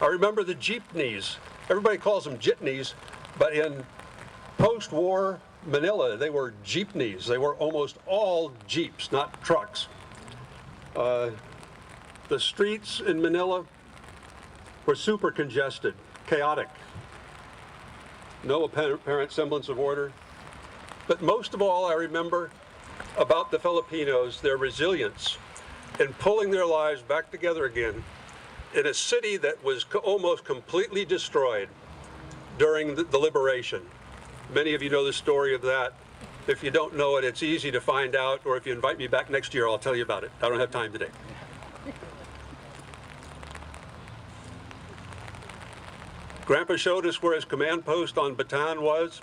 I remember the jeepneys. Everybody calls them jitneys, but in post-war Manila, they were jeepneys. They were almost all jeeps, not trucks. The streets in Manila were super congested, chaotic. No apparent semblance of order. But most of all, I remember about the Filipinos, their resilience in pulling their lives back together again in a city that was almost completely destroyed during the liberation. Many of you know the story of that. If you don't know it, it's easy to find out, or if you invite me back next year, I'll tell you about it. I don't have time today. Grandpa showed us where his command post on Bataan was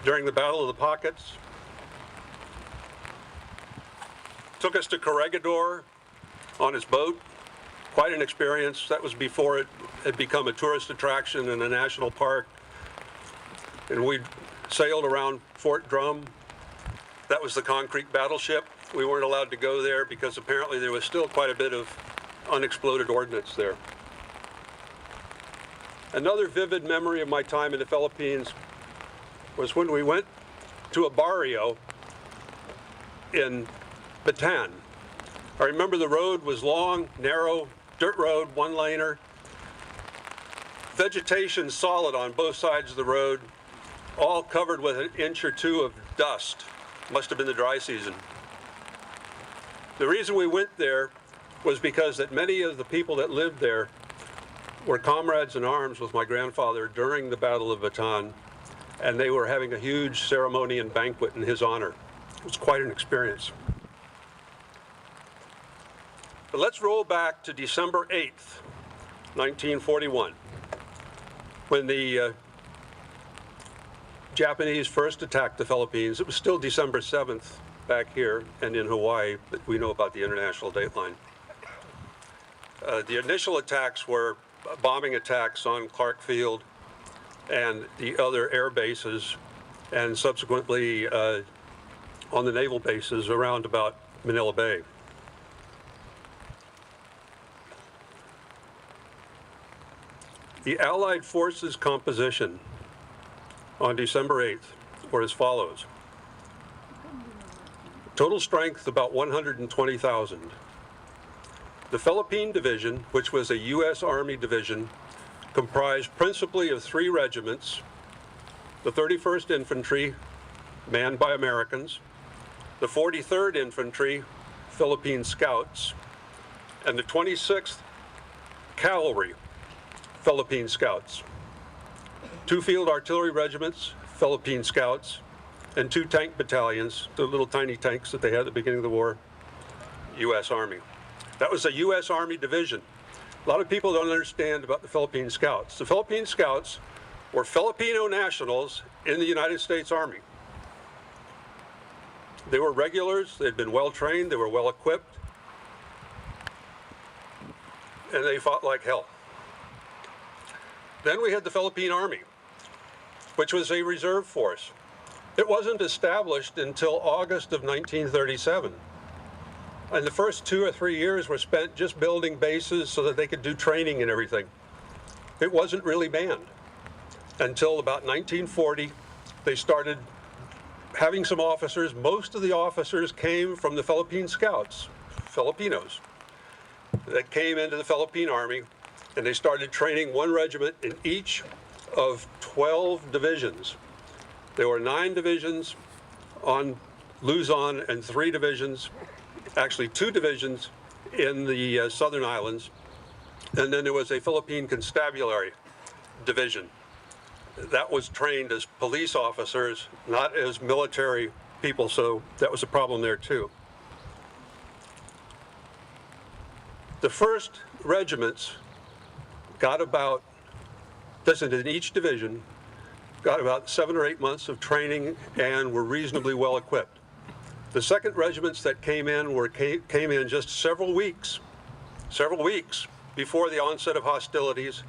during the Battle of the Pockets. Took us to Corregidor on his boat. Quite an experience. That was before it had become a tourist attraction and a national park. And we sailed around Fort Drum. That was the concrete battleship. We weren't allowed to go there because apparently there was still quite a bit of unexploded ordnance there. Another vivid memory of my time in the Philippines was when we went to a barrio in Bataan. I remember the road was long, narrow, dirt road, one-laner. Vegetation solid on both sides of the road, all covered with an inch or two of dust. Must have been the dry season. The reason we went there was because that many of the people that lived there were comrades in arms with my grandfather during the Battle of Bataan, and they were having a huge ceremony and banquet in his honor. It was quite an experience. But let's roll back to December 8th, 1941, when the Japanese first attacked the Philippines. It was still December 7th back here and in Hawaii, but we know about the international dateline. The initial attacks were bombing attacks on Clark Field and the other air bases, and subsequently on the naval bases around about Manila Bay. The Allied forces composition on December 8th were as follows. Total strength about 120,000. The Philippine Division, which was a U.S. Army division, comprised principally of 3 regiments: the 31st Infantry, manned by Americans, the 43rd Infantry, Philippine Scouts, and the 26th Cavalry, Philippine Scouts. 2 field artillery regiments, Philippine Scouts, and 2 tank battalions, the little tiny tanks that they had at the beginning of the war, U.S. Army. That was a U.S. Army division. A lot of people don't understand about the Philippine Scouts. The Philippine Scouts were Filipino nationals in the United States Army. They were regulars, they'd been well trained, they were well equipped, and they fought like hell. Then we had the Philippine Army, which was a reserve force. It wasn't established until August of 1937. And the first 2 or 3 years were spent just building bases so that they could do training and everything. It wasn't really manned. Until about 1940, they started having some officers. Most of the officers came from the Philippine Scouts, Filipinos, that came into the Philippine Army, and they started training 1 regiment in each of 12 divisions. There were 9 divisions on Luzon and 3 divisions, actually 2 divisions in the Southern Islands, and then there was a Philippine Constabulary division that was trained as police officers, not as military people, so that was a problem there too. The first regiments got about, in each division, got about 7 or 8 months of training and were reasonably well equipped. The second regiments that came in just several weeks before the onset of hostilities.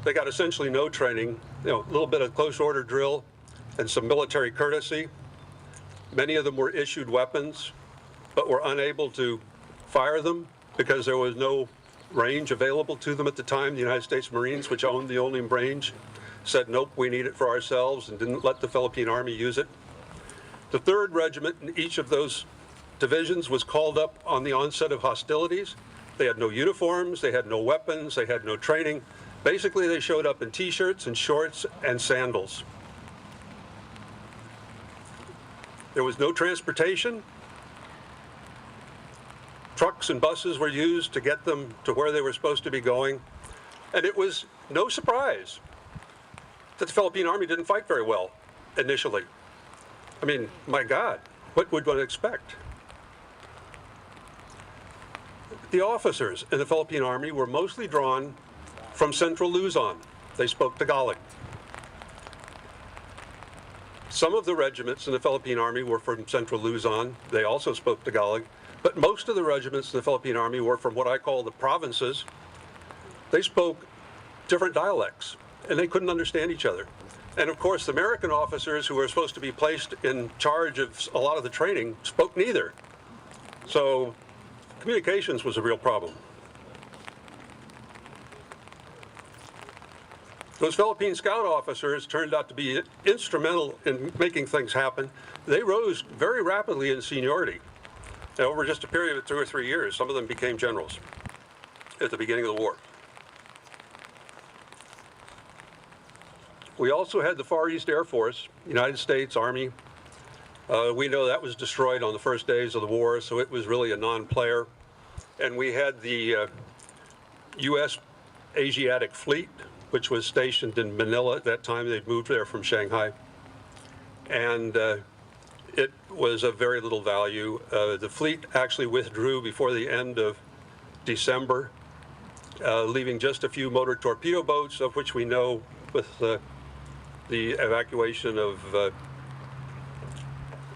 They got essentially no training, a little bit of close order drill and some military courtesy. Many of them were issued weapons, but were unable to fire them because there was no range available to them at the time. The United States Marines, which owned the only range, said, nope, we need it for ourselves, and didn't let the Philippine Army use it. The 3rd Regiment in each of those divisions was called up on the onset of hostilities. They had no uniforms, they had no weapons, they had no training. Basically, they showed up in t-shirts and shorts and sandals. There was no transportation. Trucks and buses were used to get them to where they were supposed to be going. And it was no surprise that the Philippine Army didn't fight very well initially. I mean, my God, what would one expect? The officers in the Philippine Army were mostly drawn from central Luzon. They spoke Tagalog. Some of the regiments in the Philippine Army were from central Luzon. They also spoke Tagalog. But most of the regiments in the Philippine Army were from what I call the provinces. They spoke different dialects, and they couldn't understand each other. And of course, the American officers who were supposed to be placed in charge of a lot of the training spoke neither. So communications was a real problem. Those Philippine scout officers turned out to be instrumental in making things happen. They rose very rapidly in seniority. And over just a period of 2 or 3 years, some of them became generals at the beginning of the war. We also had the Far East Air Force, United States Army. We know that was destroyed on the first days of the war, so it was really a non-player. And we had the U.S. Asiatic Fleet, which was stationed in Manila at that time. They'd moved there from Shanghai. And it was of very little value. The fleet actually withdrew before the end of December, leaving just a few motor torpedo boats, of which we know with the evacuation of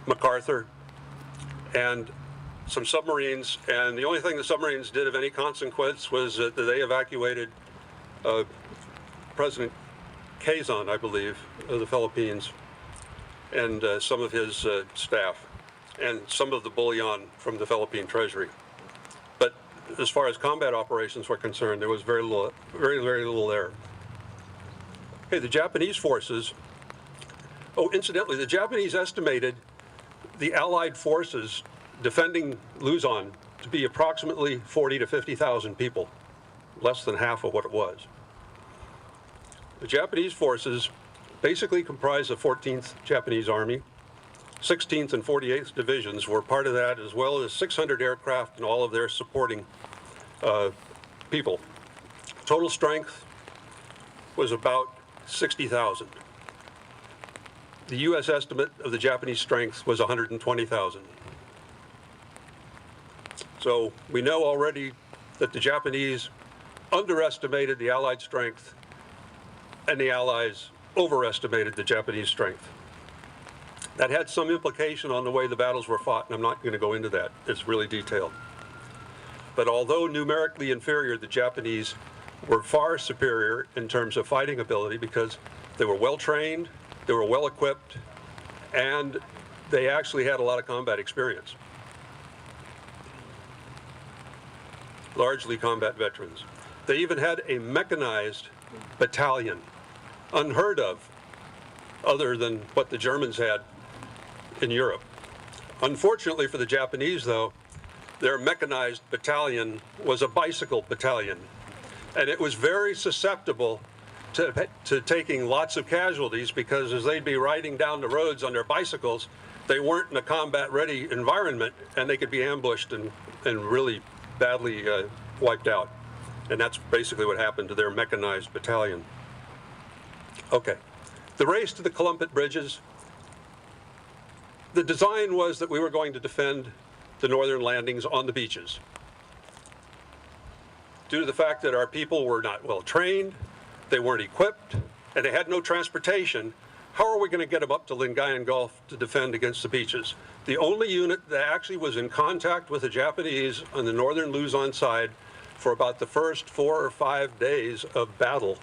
MacArthur, and some submarines. And the only thing the submarines did of any consequence was that they evacuated President Quezon, I believe, of the Philippines, and some of his staff, and some of the bullion from the Philippine Treasury. But as far as combat operations were concerned, there was very little there. Okay, the Japanese forces. Oh, incidentally, the Japanese estimated the Allied forces defending Luzon to be approximately 40 to 50,000 people, less than half of what it was. The Japanese forces basically comprised the 14th Japanese Army. 16th and 48th Divisions were part of that, as well as 600 aircraft and all of their supporting people. Total strength was about 60,000. The U.S. estimate of the Japanese strength was 120,000. So we know already that the Japanese underestimated the Allied strength, and the Allies overestimated the Japanese strength. That had some implication on the way the battles were fought, and I'm not going to go into that. It's really detailed. But although numerically inferior, the Japanese were far superior in terms of fighting ability because they were well trained, they were well equipped, and they actually had a lot of combat experience. Largely combat veterans. They even had a mechanized battalion, unheard of, other than what the Germans had in Europe. Unfortunately for the Japanese, though, their mechanized battalion was a bicycle battalion, and it was very susceptible to taking lots of casualties, because as they'd be riding down the roads on their bicycles, they weren't in a combat-ready environment, and they could be ambushed and really badly wiped out. And that's basically what happened to their mechanized battalion. Okay, the race to the Columpet bridges. The design was that we were going to defend the northern landings on the beaches. Due to the fact that our people were not well trained, they weren't equipped, and they had no transportation, how are we going to get them up to Lingayen Gulf to defend against the beaches? The only unit that actually was in contact with the Japanese on the northern Luzon side for about the first 4 or 5 days of battle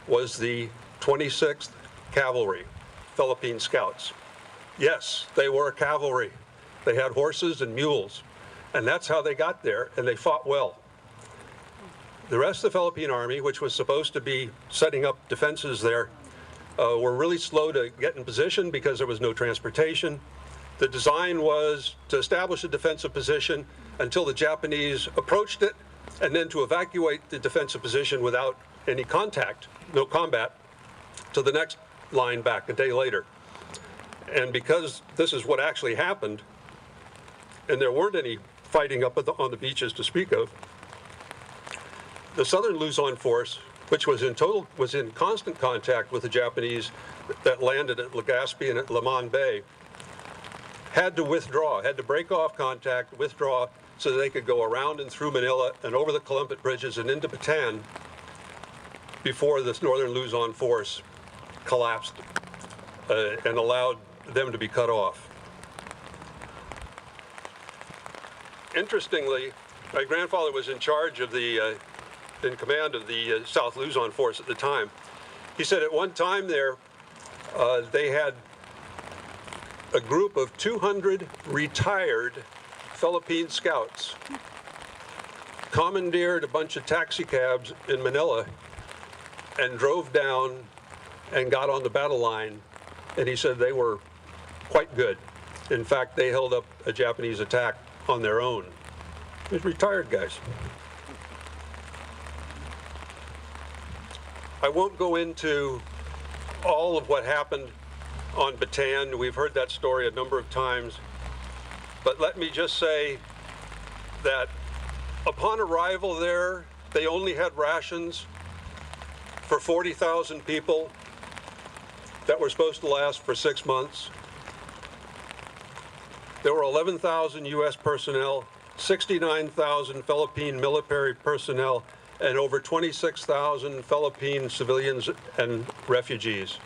was the 26th Cavalry, Philippine Scouts. Yes, they were cavalry. They had horses and mules, and that's how they got there, and they fought well. The rest of the Philippine Army, which was supposed to be setting up defenses there, were really slow to get in position because there was no transportation. The design was to establish a defensive position until the Japanese approached it, and then to evacuate the defensive position without any contact, no combat, to the next line back a day later. And because this is what actually happened, and there weren't any fighting up on the beaches to speak of, the Southern Luzon Force, which was in constant contact with the Japanese that landed at Legazpi and at Lamon Bay, had to withdraw, had to break off contact, withdraw, so that they could go around and through Manila and over the Calumpit bridges and into Bataan before this Northern Luzon Force collapsed and allowed them to be cut off. Interestingly, my grandfather was in charge of in command of the South Luzon Force at the time. He said at one time there, they had a group of 200 retired Philippine scouts commandeered a bunch of taxi cabs in Manila and drove down and got on the battle line, and he said they were quite good. In fact, they held up a Japanese attack on their own. These retired guys. I won't go into all of what happened on Bataan. We've heard that story a number of times. But let me just say that upon arrival there, they only had rations for 40,000 people that were supposed to last for 6 months. There were 11,000 U.S. personnel, 69,000 Philippine military personnel, and over 26,000 Philippine civilians and refugees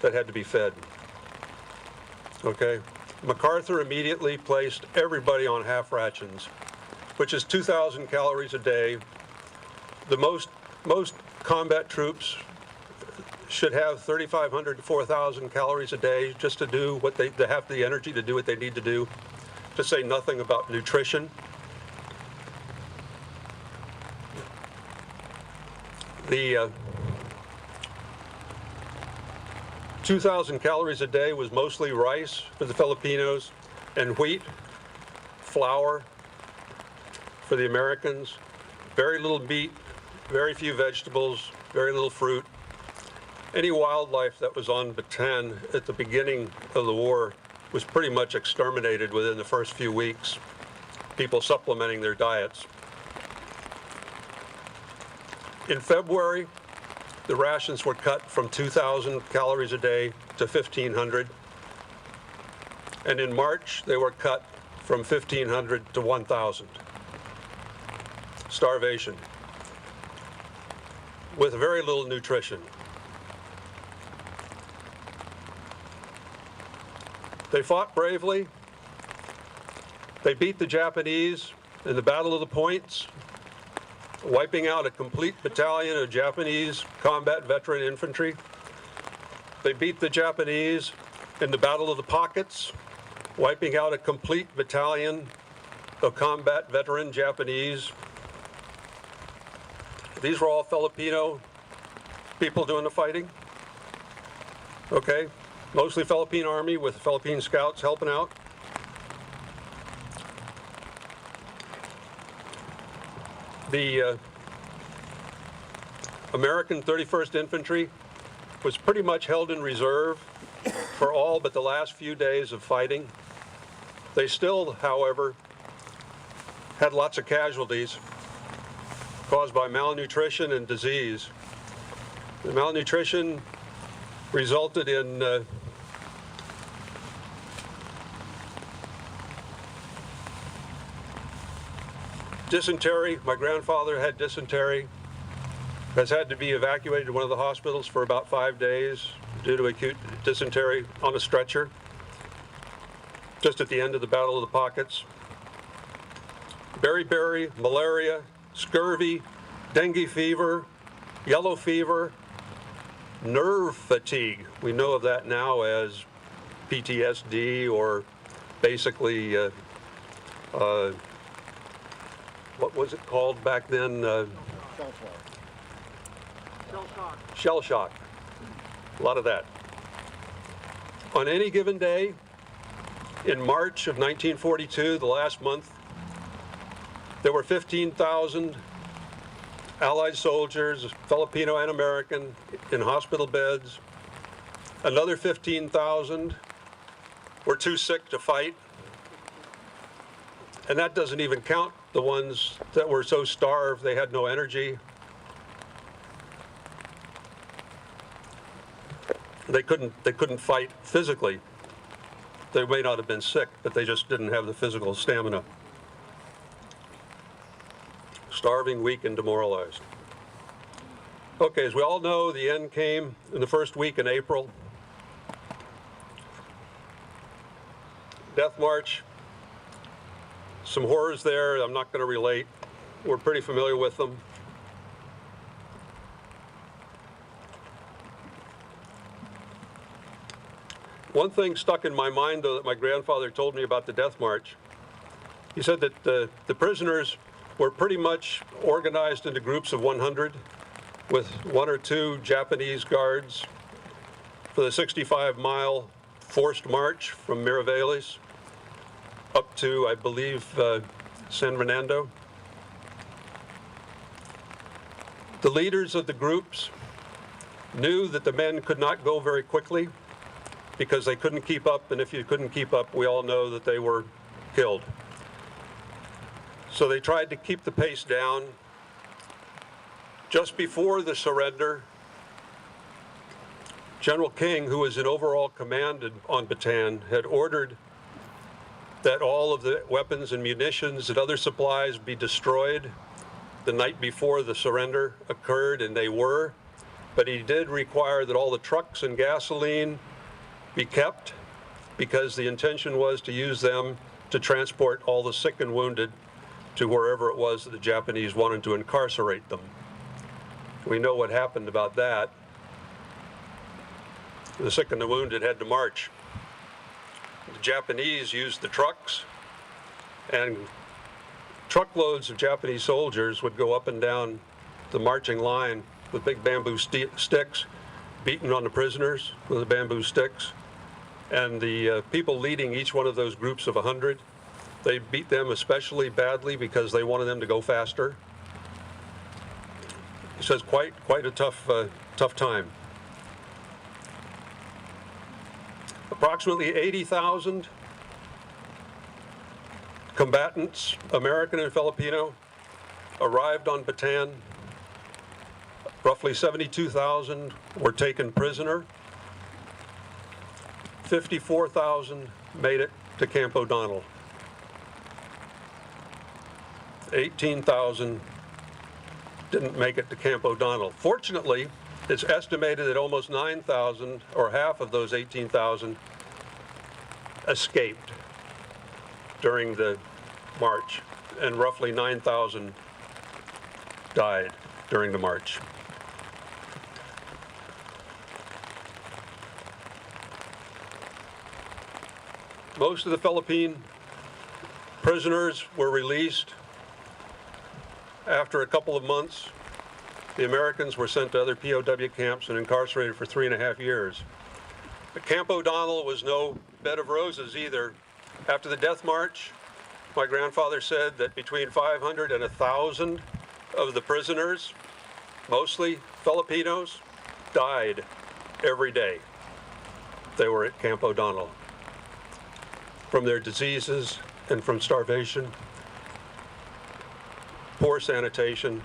that had to be fed. Okay? MacArthur immediately placed everybody on half rations, which is 2,000 calories a day. The most combat troops should have 3,500 to 4,000 calories a day just to do what they have the energy to do what they need to do, to say nothing about nutrition. The 2,000 calories a day was mostly rice for the Filipinos and wheat, flour for the Americans, very little meat, very few vegetables, very little fruit. Any wildlife that was on Bataan at the beginning of the war was pretty much exterminated within the first few weeks, people supplementing their diets. In February, the rations were cut from 2,000 calories a day to 1,500. And in March, they were cut from 1,500 to 1,000. Starvation, with very little nutrition. They fought bravely. They beat the Japanese in the Battle of the Points, wiping out a complete battalion of Japanese combat veteran infantry. They beat the Japanese in the Battle of the Pockets, wiping out a complete battalion of combat veteran Japanese. These were all Filipino people doing the fighting. Okay, mostly Philippine Army with Philippine scouts helping out. The American 31st Infantry was pretty much held in reserve for all but the last few days of fighting. They still, however, had lots of casualties caused by malnutrition and disease. The malnutrition resulted in dysentery. My grandfather had dysentery, has had to be evacuated to one of the hospitals for about 5 days due to acute dysentery on a stretcher, just at the end of the Battle of the Pockets. Beriberi, malaria, scurvy, dengue fever, yellow fever, nerve fatigue. We know of that now as PTSD, or basically what was it called back then? Shell shock. A lot of that. On any given day, in March of 1942, the last month, there were 15,000 Allied soldiers, Filipino and American, in hospital beds. Another 15,000 were too sick to fight. And that doesn't even count the ones that were so starved they had no energy. They couldn't fight physically. They may not have been sick, but they just didn't have the physical stamina. Starving, weak, and demoralized. Okay, as we all know, the end came in the first week in April. Death March, some horrors there I'm not going to relate. We're pretty familiar with them. One thing stuck in my mind, though, that my grandfather told me about the Death March. He said that the prisoners were pretty much organized into groups of 100 with 1 or 2 Japanese guards for the 65-mile forced march from Miraveles up to, I believe, San Fernando. The leaders of the groups knew that the men could not go very quickly because they couldn't keep up, and if you couldn't keep up, we all know that they were killed. So they tried to keep the pace down. Just before the surrender, General King, who was in overall command on Bataan, had ordered that all of the weapons and munitions and other supplies be destroyed the night before the surrender occurred, and they were. But he did require that all the trucks and gasoline be kept, because the intention was to use them to transport all the sick and wounded to wherever it was that the Japanese wanted to incarcerate them. We know what happened about that. The sick and the wounded had to march. The Japanese used the trucks, and truckloads of Japanese soldiers would go up and down the marching line with big bamboo sticks, beating on the prisoners with the bamboo sticks. And the people leading each one of those groups of 100, they beat them especially badly because they wanted them to go faster. He says quite a tough time. Approximately 80,000 combatants, American and Filipino, arrived on Bataan. Roughly 72,000 were taken prisoner. 54,000 made it to Camp O'Donnell. 18,000 didn't make it to Camp O'Donnell. Fortunately, it's estimated that almost 9,000, or half of those 18,000, escaped during the march, and roughly 9,000 died during the march. Most of the Philippine prisoners were released after a couple of months. The Americans were sent to other POW camps and incarcerated for 3.5 years. But Camp O'Donnell was no bed of roses either. After the Death March, my grandfather said that between 500 and 1,000 of the prisoners, mostly Filipinos, died every day they were at Camp O'Donnell, from their diseases and from starvation, poor sanitation,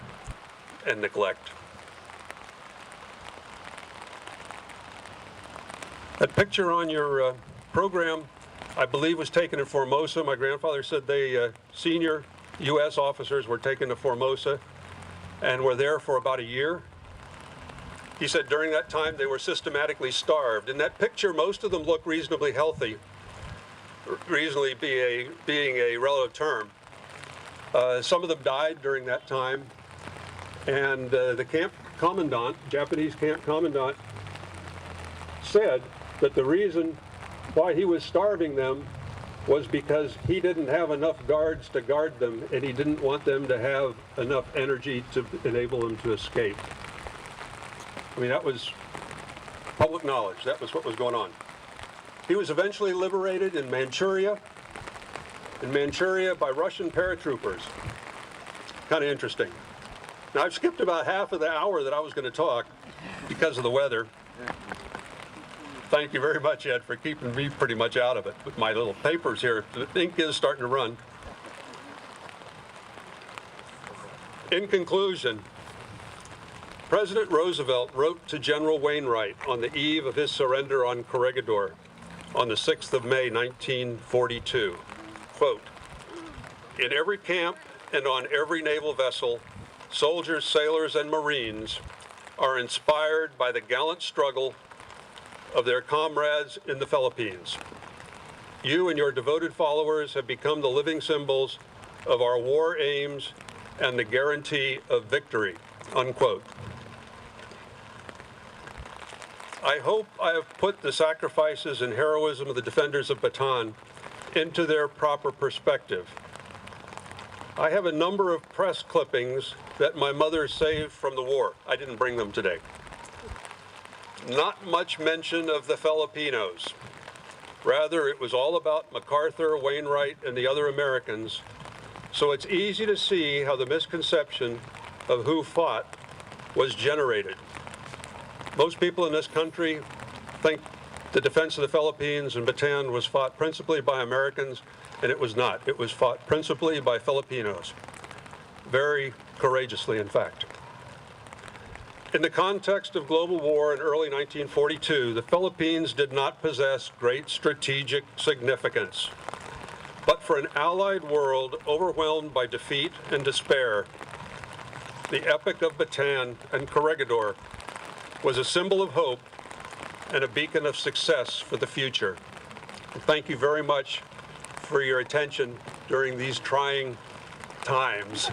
and neglect. That picture on your program, I believe, was taken in Formosa. My grandfather said senior U.S. officers were taken to Formosa and were there for about a year. He said during that time they were systematically starved. In that picture, most of them look reasonably healthy, reasonably being a relative term. Some of them died during that time, and the camp commandant, Japanese camp commandant, said that the reason why he was starving them was because he didn't have enough guards to guard them, and he didn't want them to have enough energy to enable them to escape. I mean, that was public knowledge. That was what was going on. He was eventually liberated in Manchuria by Russian paratroopers. Kind of interesting. Now, I've skipped about half of the hour that I was going to talk because of the weather. Thank you very much, Ed, for keeping me pretty much out of it with my little papers here. The ink is starting to run. In conclusion, President Roosevelt wrote to General Wainwright on the eve of his surrender on Corregidor on the 6th of May, 1942, quote, "In every camp and on every naval vessel, soldiers, sailors, and Marines are inspired by the gallant struggle of their comrades in the Philippines. You and your devoted followers have become the living symbols of our war aims and the guarantee of victory," unquote. I hope I have put the sacrifices and heroism of the defenders of Bataan into their proper perspective. I have a number of press clippings that my mother saved from the war. I didn't bring them today. Not much mention of the Filipinos. Rather, it was all about MacArthur, Wainwright, and the other Americans, so it's easy to see how the misconception of who fought was generated. Most people in this country think the defense of the Philippines and Bataan was fought principally by Americans, and it was not. It was fought principally by Filipinos, very courageously, in fact. In the context of global war in early 1942, the Philippines did not possess great strategic significance. But for an allied world overwhelmed by defeat and despair, the Epic of Bataan and Corregidor was a symbol of hope and a beacon of success for the future. And thank you very much for your attention during these trying times.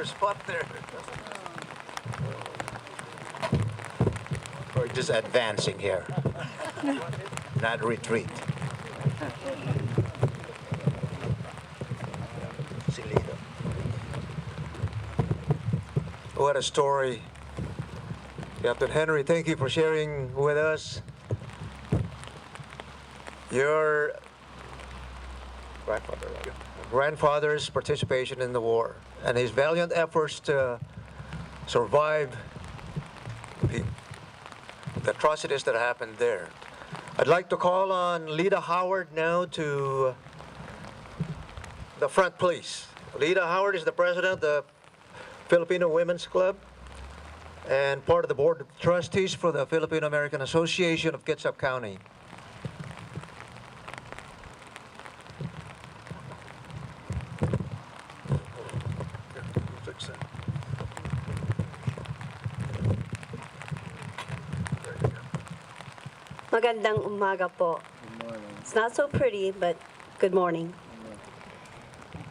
Spot there. We're just advancing here, not retreat. What a story. Captain Henry, thank you for sharing with us your grandfather's participation in the war and his valiant efforts to survive the atrocities that happened there. I'd like to call on Lida Howard now to the front, please. Lida Howard is the president of the Filipino Women's Club and part of the board of trustees for the Filipino American Association of Kitsap County. Magandang umaga po. It's not so pretty, but good morning.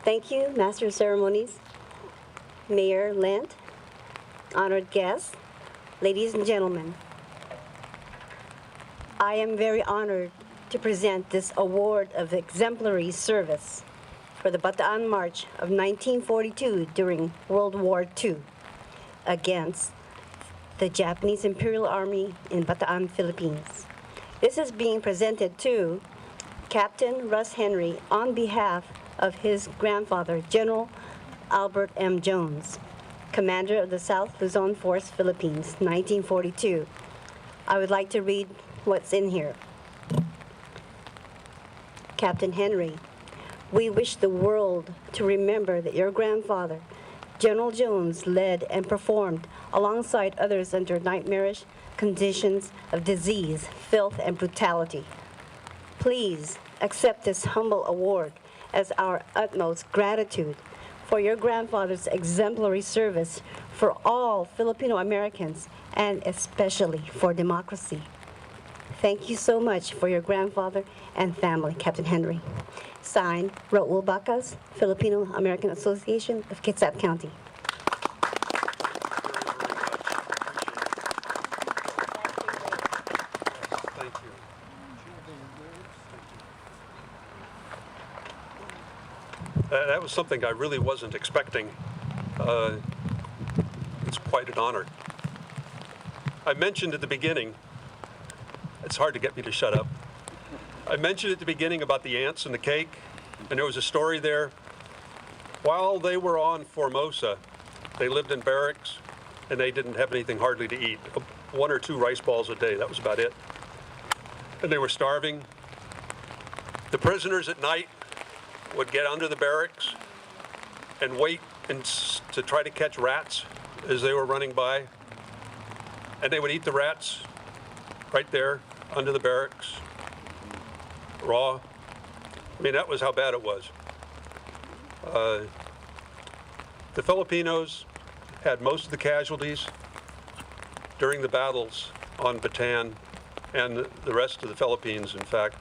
Thank you, Master of Ceremonies, Mayor Lent, honored guests, ladies and gentlemen. I am very honored to present this award of exemplary service for the Bataan March of 1942 during World War II against the Japanese Imperial Army in Bataan, Philippines. This is being presented to Captain Russ Henry on behalf of his grandfather, General Albert M. Jones, Commander of the South Luzon Force, Philippines, 1942. I would like to read what's in here. Captain Henry, we wish the world to remember that your grandfather, General Jones, led and performed alongside others under nightmarish conditions of disease, filth, and brutality. Please accept this humble award as our utmost gratitude for your grandfather's exemplary service for all Filipino Americans and especially for democracy. Thank you so much for your grandfather and family, Captain Henry. Signed, Raul Bacas, Filipino American Association of Kitsap County. Thank you. That was something I really wasn't expecting. It's quite an honor. I mentioned at the beginning, it's hard to get me to shut up. I mentioned at the beginning about the ants and the cake, and there was a story there. While they were on Formosa, they lived in barracks, and they didn't have anything hardly to eat. 1 or 2 rice balls a day, that was about it. And they were starving. The prisoners at night would get under the barracks and wait to try to catch rats as they were running by. And they would eat the rats right there under the barracks, raw. I mean, that was how bad it was. The Filipinos had most of the casualties during the battles on Bataan and the rest of the Philippines, in fact,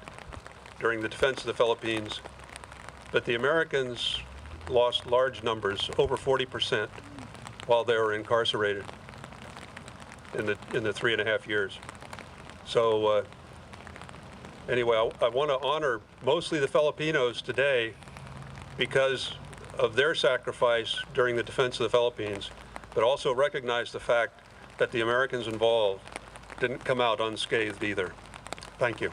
during the defense of the Philippines. But the Americans lost large numbers, over 40%, while they were incarcerated in the 3.5 years. So anyway, I want to honor mostly the Filipinos today because of their sacrifice during the defense of the Philippines, but also recognize the fact that the Americans involved didn't come out unscathed either. Thank you.